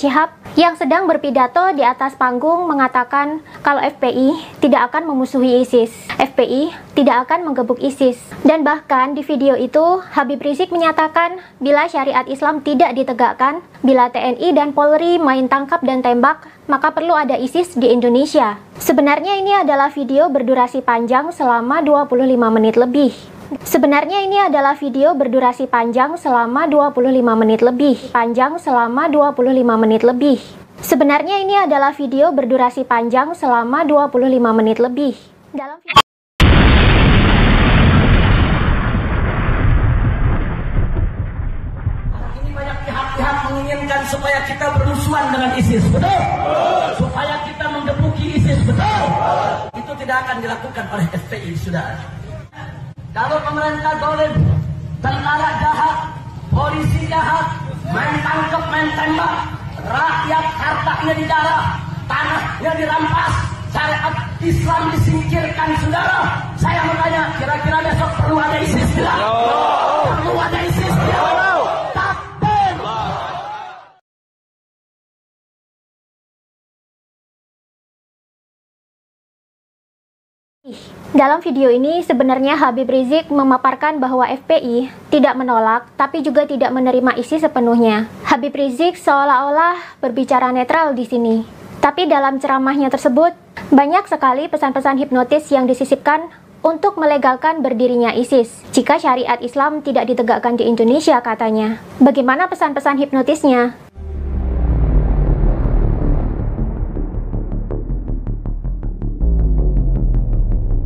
Syihab yang sedang berpidato di atas panggung mengatakan kalau FPI tidak akan memusuhi ISIS, FPI tidak akan menggebuk ISIS. Dan bahkan di video itu Habib Rizik menyatakan bila syariat Islam tidak ditegakkan, bila TNI dan Polri main tangkap dan tembak, maka perlu ada ISIS di Indonesia. Sebenarnya ini adalah video berdurasi panjang selama 25 menit lebih. Sebenarnya ini adalah video berdurasi panjang selama 25 menit lebih. Sebenarnya ini adalah video berdurasi panjang selama 25 menit lebih. Dalam video ini banyak pihak-pihak menginginkan supaya kita bermusuhan dengan ISIS, betul? Supaya kita menggebuki ISIS, betul? Itu tidak akan dilakukan oleh FPI, sudah. Kalau pemerintah zalim, tentara jahat, polisi jahat, main tangkap, main tembak, rakyat hartanya dijarah, tanahnya dirampas, syariat Islam disingkirkan, saudara. Saya bertanya, kira-kira besok perlu ada ISIS tidak? Perlu ada ISIS tidak? Takbir! Dalam video ini sebenarnya Habib Rizik memaparkan bahwa FPI tidak menolak tapi juga tidak menerima ISIS sepenuhnya. Habib Rizik seolah-olah berbicara netral di sini. Tapi dalam ceramahnya tersebut banyak sekali pesan-pesan hipnotis yang disisipkan untuk melegalkan berdirinya ISIS. Jika syariat Islam tidak ditegakkan di Indonesia katanya. Bagaimana pesan-pesan hipnotisnya?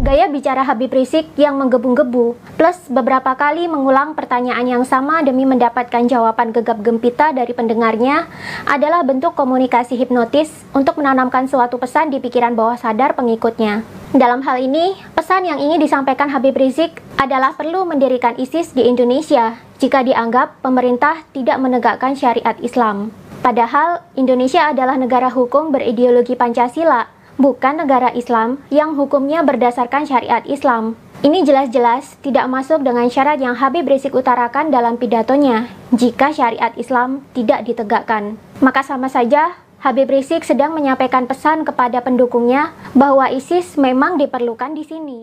Gaya bicara Habib Rizik yang menggebu-gebu, plus beberapa kali mengulang pertanyaan yang sama demi mendapatkan jawaban gegap gempita dari pendengarnya adalah bentuk komunikasi hipnotis untuk menanamkan suatu pesan di pikiran bawah sadar pengikutnya. Dalam hal ini, pesan yang ingin disampaikan Habib Rizik adalah perlu mendirikan ISIS di Indonesia jika dianggap pemerintah tidak menegakkan syariat Islam. Padahal, Indonesia adalah negara hukum berideologi Pancasila, bukan negara Islam yang hukumnya berdasarkan syariat Islam. Ini jelas-jelas tidak masuk dengan syarat yang Habib Rizik utarakan dalam pidatonya. Jika syariat Islam tidak ditegakkan, maka sama saja Habib Rizik sedang menyampaikan pesan kepada pendukungnya bahwa ISIS memang diperlukan di sini.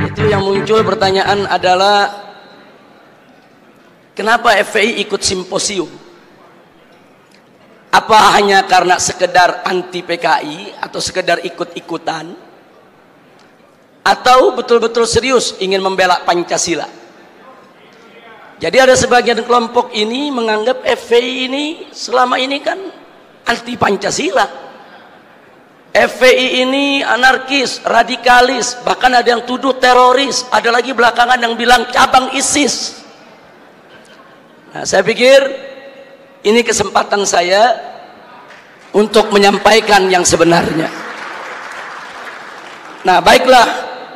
Itu yang muncul pertanyaan adalah kenapa FPI ikut simposium? Apa hanya karena sekedar anti PKI atau sekedar ikut-ikutan? Atau betul-betul serius ingin membela Pancasila? Jadi ada sebagian kelompok ini menganggap FPI ini selama ini kan anti Pancasila. FPI ini anarkis, radikalis, bahkan ada yang tuduh teroris, ada lagi belakangan yang bilang cabang ISIS. Nah, saya pikir ini kesempatan saya untuk menyampaikan yang sebenarnya. Nah, baiklah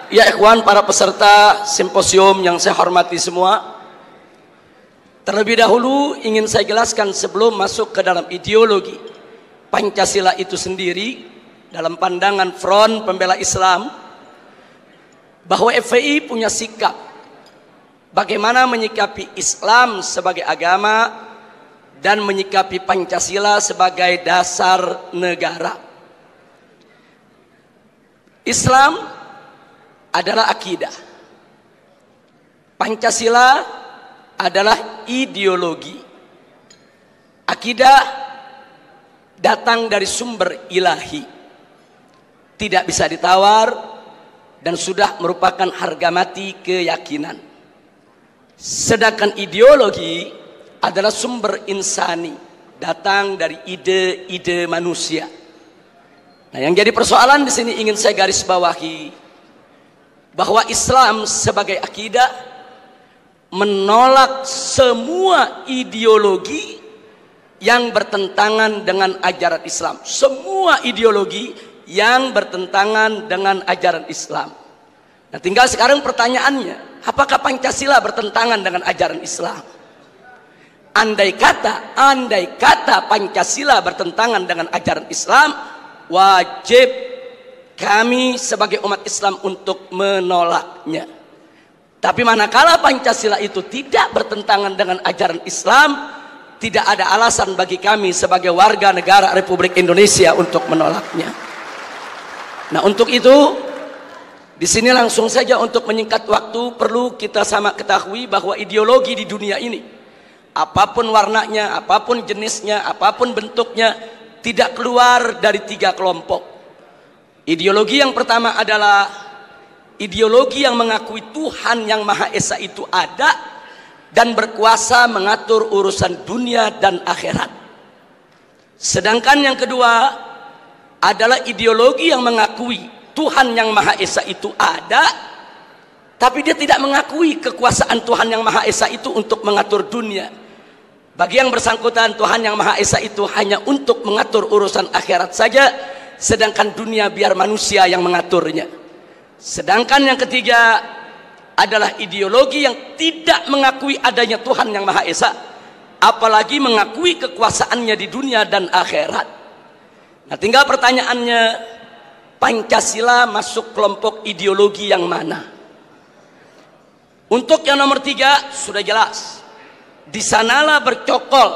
ya ikhwan, para peserta simposium yang saya hormati semua. Terlebih dahulu ingin saya jelaskan sebelum masuk ke dalam ideologi Pancasila itu sendiri dalam pandangan Front Pembela Islam, bahwa FPI punya sikap bagaimana menyikapi Islam sebagai agama dan menyikapi Pancasila sebagai dasar negara. Islam adalah akidah, Pancasila adalah ideologi. Akidah datang dari sumber ilahi, tidak bisa ditawar dan sudah merupakan harga mati keyakinan. Sedangkan ideologi adalah sumber insani, datang dari ide-ide manusia. Nah, yang jadi persoalan di sini ingin saya garis bawahi bahwa Islam sebagai akidah menolak semua ideologi yang bertentangan dengan ajaran Islam. Semua ideologi yang bertentangan dengan ajaran Islam. Nah, tinggal sekarang pertanyaannya, apakah Pancasila bertentangan dengan ajaran Islam? Andai kata Pancasila bertentangan dengan ajaran Islam, wajib kami sebagai umat Islam untuk menolaknya. Tapi manakala Pancasila itu tidak bertentangan dengan ajaran Islam, tidak ada alasan bagi kami sebagai warga negara Republik Indonesia untuk menolaknya. Nah, untuk itu di sini langsung saja untuk menyingkat waktu, perlu kita sama ketahui bahwa ideologi di dunia ini, apapun warnanya, apapun jenisnya, apapun bentuknya, tidak keluar dari 3 kelompok. Ideologi yang pertama adalah ideologi yang mengakui Tuhan yang Maha Esa itu ada dan berkuasa mengatur urusan dunia dan akhirat. Sedangkan yang kedua adalah ideologi yang mengakui Tuhan yang Maha Esa itu ada, tapi dia tidak mengakui kekuasaan Tuhan yang Maha Esa itu untuk mengatur dunia. Bagi yang bersangkutan, Tuhan yang Maha Esa itu hanya untuk mengatur urusan akhirat saja, sedangkan dunia biar manusia yang mengaturnya. Sedangkan yang ketiga adalah ideologi yang tidak mengakui adanya Tuhan yang Maha Esa, apalagi mengakui kekuasaannya di dunia dan akhirat. Nah, tinggal pertanyaannya, Pancasila masuk kelompok ideologi yang mana? Untuk yang nomor 3 sudah jelas, di sanalah bercokol,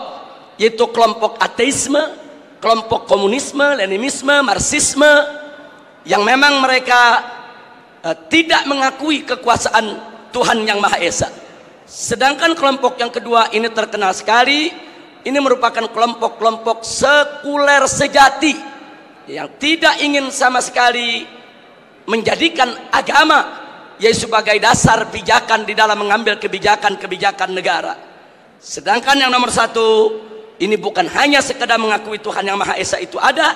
yaitu kelompok ateisme, kelompok komunisme, leninisme, marxisme, yang memang mereka tidak mengakui kekuasaan Tuhan yang Maha Esa. Sedangkan kelompok yang kedua ini terkenal sekali, ini merupakan kelompok-kelompok sekuler sejati yang tidak ingin sama sekali menjadikan agama yaitu sebagai dasar pijakan di dalam mengambil kebijakan-kebijakan negara. Sedangkan yang nomor 1 ini bukan hanya sekedar mengakui Tuhan yang Maha Esa itu ada,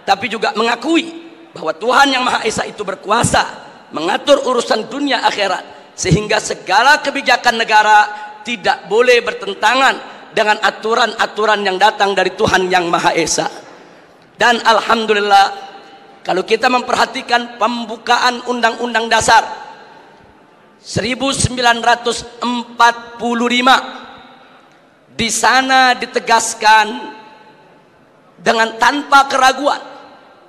tapi juga mengakui bahwa Tuhan yang Maha Esa itu berkuasa mengatur urusan dunia akhirat, sehingga segala kebijakan negara tidak boleh bertentangan dengan aturan-aturan yang datang dari Tuhan yang Maha Esa. Dan alhamdulillah, kalau kita memperhatikan pembukaan Undang-Undang Dasar 1945, di sana ditegaskan dengan tanpa keraguan.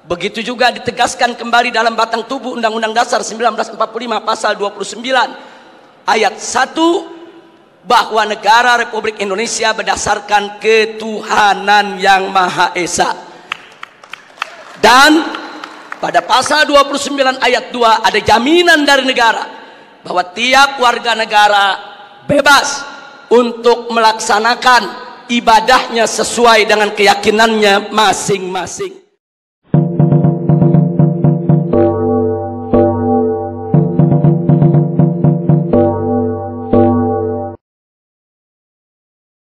Begitu juga ditegaskan kembali dalam batang tubuh Undang-Undang Dasar 1945 pasal 29 ayat 1, bahwa negara Republik Indonesia berdasarkan ketuhanan yang Maha Esa. Dan pada pasal 29 ayat 2 ada jaminan dari negara bahwa tiap warga negara bebas untuk melaksanakan ibadahnya sesuai dengan keyakinannya masing-masing.